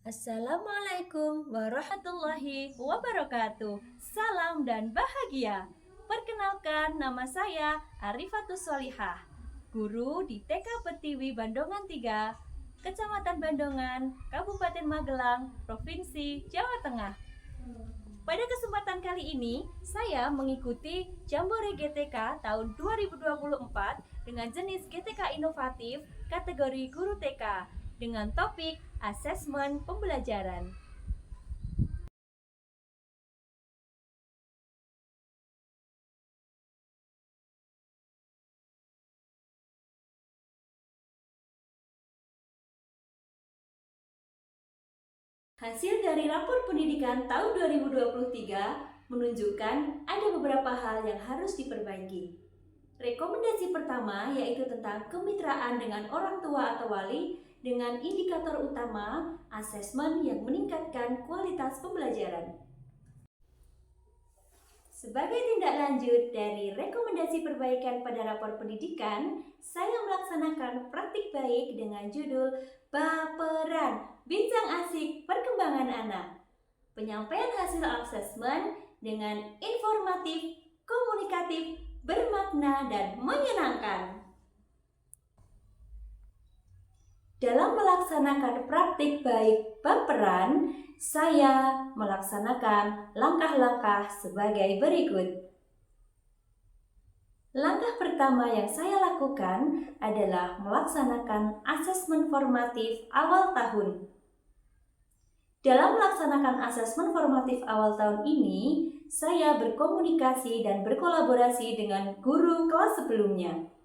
Assalamualaikum warahmatullahi wabarakatuh. Salam dan bahagia. Perkenalkan, nama saya Arifatus Solihah, guru di TK Pertiwi Bandongan 3, Kecamatan Bandongan, Kabupaten Magelang, Provinsi Jawa Tengah. Pada kesempatan kali ini, saya mengikuti Jambore GTK tahun 2024 dengan jenis GTK inovatif kategori guru TK dengan topik asesmen pembelajaran. Hasil dari rapor pendidikan tahun 2023 menunjukkan ada beberapa hal yang harus diperbaiki. Rekomendasi pertama yaitu tentang kemitraan dengan orang tua atau wali dengan indikator utama asesmen yang meningkatkan kualitas pembelajaran. Sebagai tindak lanjut dari rekomendasi perbaikan pada rapor pendidikan, saya melaksanakan praktik baik dengan judul Baperan, Bincang Asik Perkembangan Anak. Penyampaian hasil asesmen dengan informatif, komunikatif, bermakna, dan menyenangkan. Dalam melaksanakan praktik baik baperan, saya melaksanakan langkah-langkah sebagai berikut. Langkah pertama yang saya lakukan adalah melaksanakan asesmen formatif awal tahun. Dalam melaksanakan asesmen formatif awal tahun ini, saya berkomunikasi dan berkolaborasi dengan guru kelas sebelumnya.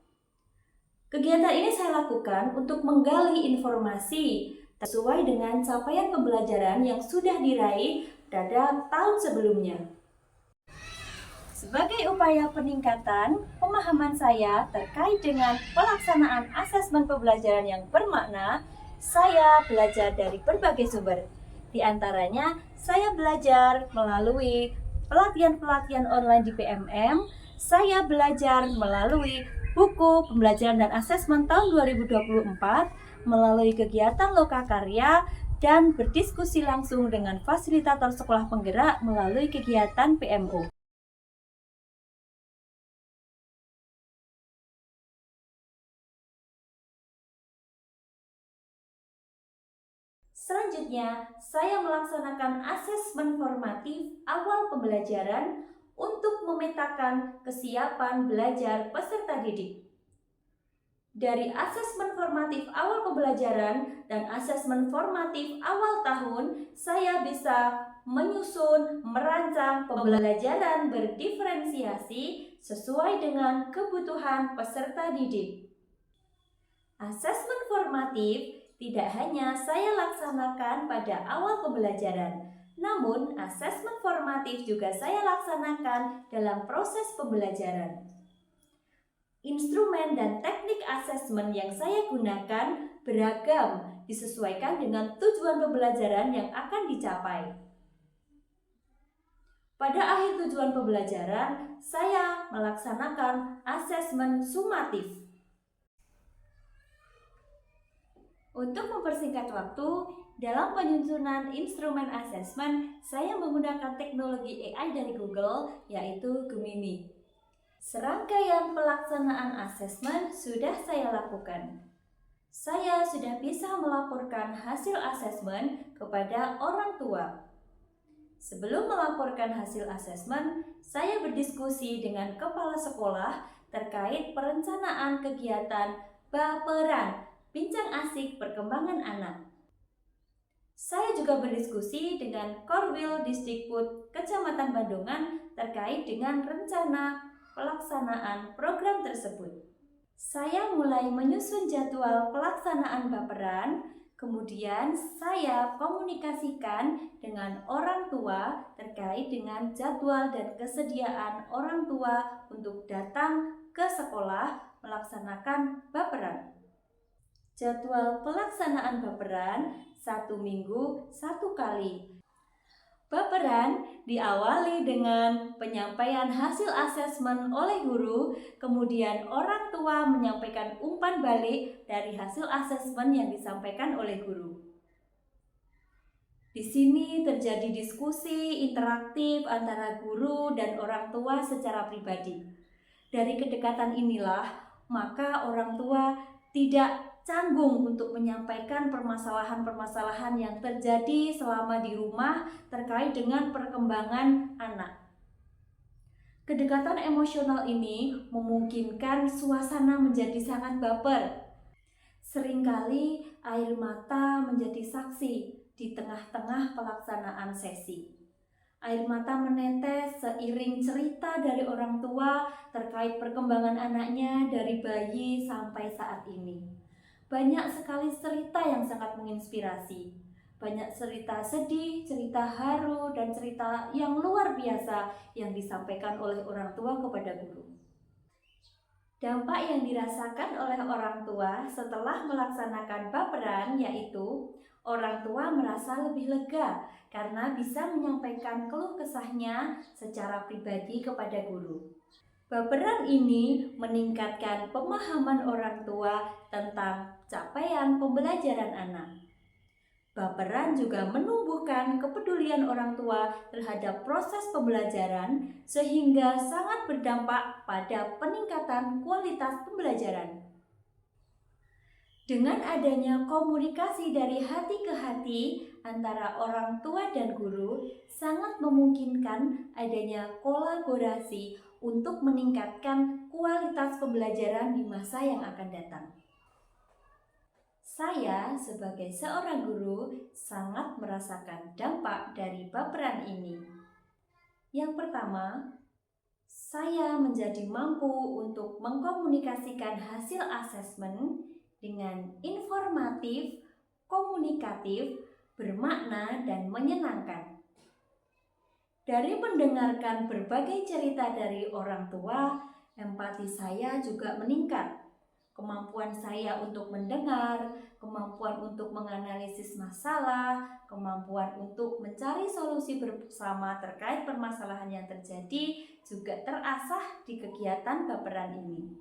Kegiatan ini saya lakukan untuk menggali informasi sesuai dengan capaian pembelajaran yang sudah diraih pada tahun sebelumnya. Sebagai upaya peningkatan pemahaman saya terkait dengan pelaksanaan asesmen pembelajaran yang bermakna, saya belajar dari berbagai sumber. Di antaranya, saya belajar melalui pelatihan-pelatihan online di PMM, saya belajar melalui buku pembelajaran dan asesmen tahun 2024, melalui kegiatan lokakarya, dan berdiskusi langsung dengan fasilitator sekolah penggerak melalui kegiatan PMO. Selanjutnya, saya melaksanakan asesmen formatif awal pembelajaran untuk memetakan kesiapan belajar peserta didik. Dari asesmen formatif awal pembelajaran dan asesmen formatif awal tahun, saya bisa menyusun, merancang pembelajaran berdiferensiasi sesuai dengan kebutuhan peserta didik. Asesmen formatif tidak hanya saya laksanakan pada awal pembelajaran, namun asesmen formatif juga saya laksanakan dalam proses pembelajaran. Instrumen dan teknik asesmen yang saya gunakan beragam, disesuaikan dengan tujuan pembelajaran yang akan dicapai. Pada akhir tujuan pembelajaran, saya melaksanakan asesmen sumatif. Untuk mempersingkat waktu, dalam penyusunan instrumen asesmen, saya menggunakan teknologi AI dari Google, yaitu Gemini. Serangkaian pelaksanaan asesmen sudah saya lakukan. Saya sudah bisa melaporkan hasil asesmen kepada orang tua. Sebelum melaporkan hasil asesmen, saya berdiskusi dengan kepala sekolah terkait perencanaan kegiatan Baperan, Bincang Asik Perkembangan Anak. Saya juga berdiskusi dengan Korwil Disdikbud Kecamatan Bandongan terkait dengan rencana pelaksanaan program tersebut. Saya mulai menyusun jadwal pelaksanaan baperan, kemudian saya komunikasikan dengan orang tua terkait dengan jadwal dan kesediaan orang tua untuk datang ke sekolah melaksanakan baperan. Jadwal pelaksanaan baperan 1 minggu 1 kali. Baperan diawali dengan penyampaian hasil asesmen oleh guru, kemudian orang tua menyampaikan umpan balik dari hasil asesmen yang disampaikan oleh guru. Di sini terjadi diskusi interaktif antara guru dan orang tua secara pribadi. Dari kedekatan inilah, maka orang tua tidak canggung untuk menyampaikan permasalahan-permasalahan yang terjadi selama di rumah terkait dengan perkembangan anak. Kedekatan emosional ini memungkinkan suasana menjadi sangat baper. Seringkali air mata menjadi saksi di tengah-tengah pelaksanaan sesi. Air mata menetes seiring cerita dari orang tua terkait perkembangan anaknya dari bayi sampai saat ini. Banyak sekali cerita yang sangat menginspirasi. Banyak cerita sedih, cerita haru, dan cerita yang luar biasa yang disampaikan oleh orang tua kepada guru. Dampak yang dirasakan oleh orang tua setelah melaksanakan baperan yaitu orang tua merasa lebih lega karena bisa menyampaikan keluh kesahnya secara pribadi kepada guru. Baperan ini meningkatkan pemahaman orang tua tentang capaian pembelajaran anak. Baperan juga menumbuhkan kepedulian orang tua terhadap proses pembelajaran sehingga sangat berdampak pada peningkatan kualitas pembelajaran. Dengan adanya komunikasi dari hati ke hati antara orang tua dan guru, sangat memungkinkan adanya kolaborasi untuk meningkatkan kualitas pembelajaran di masa yang akan datang. Saya sebagai seorang guru sangat merasakan dampak dari baperan ini. Yang pertama, saya menjadi mampu untuk mengkomunikasikan hasil asesmen dengan informatif, komunikatif, bermakna, dan menyenangkan. Dari mendengarkan berbagai cerita dari orang tua, empati saya juga meningkat. Kemampuan saya untuk mendengar, kemampuan untuk menganalisis masalah, kemampuan untuk mencari solusi bersama terkait permasalahan yang terjadi juga terasah di kegiatan baperan ini.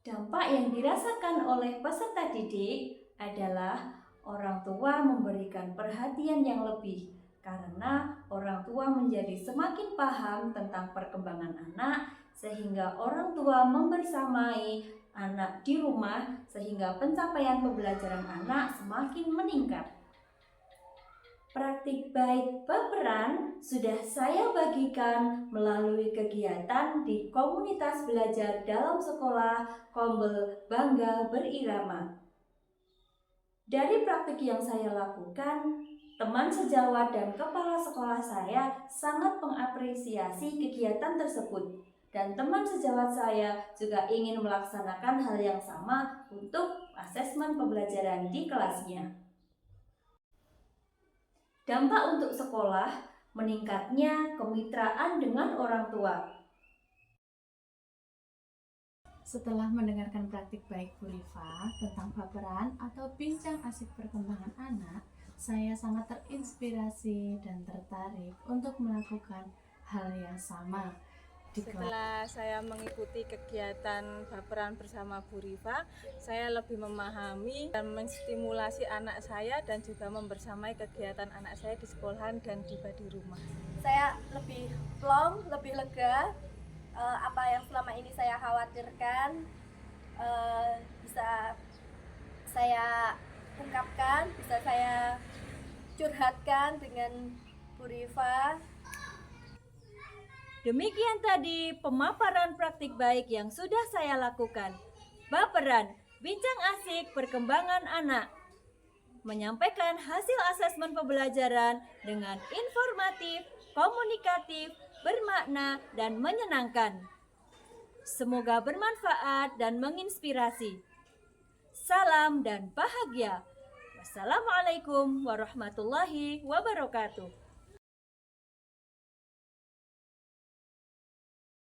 Dampak yang dirasakan oleh peserta didik adalah orang tua memberikan perhatian yang lebih karena orang tua menjadi semakin paham tentang perkembangan anak sehingga orang tua membersamai anak di rumah sehingga pencapaian pembelajaran anak semakin meningkat. Praktik baik baperan sudah saya bagikan melalui kegiatan di komunitas belajar dalam sekolah Kombel Bangga Berirama. Dari praktik yang saya lakukan, teman sejawat dan kepala sekolah saya sangat mengapresiasi kegiatan tersebut. Dan teman sejawat saya juga ingin melaksanakan hal yang sama untuk asesmen pembelajaran di kelasnya. Dampak untuk sekolah, meningkatnya kemitraan dengan orang tua. Setelah mendengarkan praktik baik Bu Rifa tentang baperan atau bincang asik perkembangan anak, saya sangat terinspirasi dan tertarik untuk melakukan hal yang sama. Setelah saya mengikuti kegiatan baperan bersama Bu Rifa, saya lebih memahami dan menstimulasi anak saya dan juga membersamai kegiatan anak saya di sekolahan dan juga di rumah. Saya lebih plong, lebih lega. Apa yang selama ini saya khawatirkan bisa saya ungkapkan, bisa saya curhatkan dengan Bu Rifa. Demikian tadi pemaparan praktik baik yang sudah saya lakukan. Baperan, bincang asik perkembangan anak. Menyampaikan hasil asesmen pembelajaran dengan informatif, komunikatif, bermakna, dan menyenangkan. Semoga bermanfaat dan menginspirasi. Salam dan bahagia. Wassalamualaikum warahmatullahi wabarakatuh.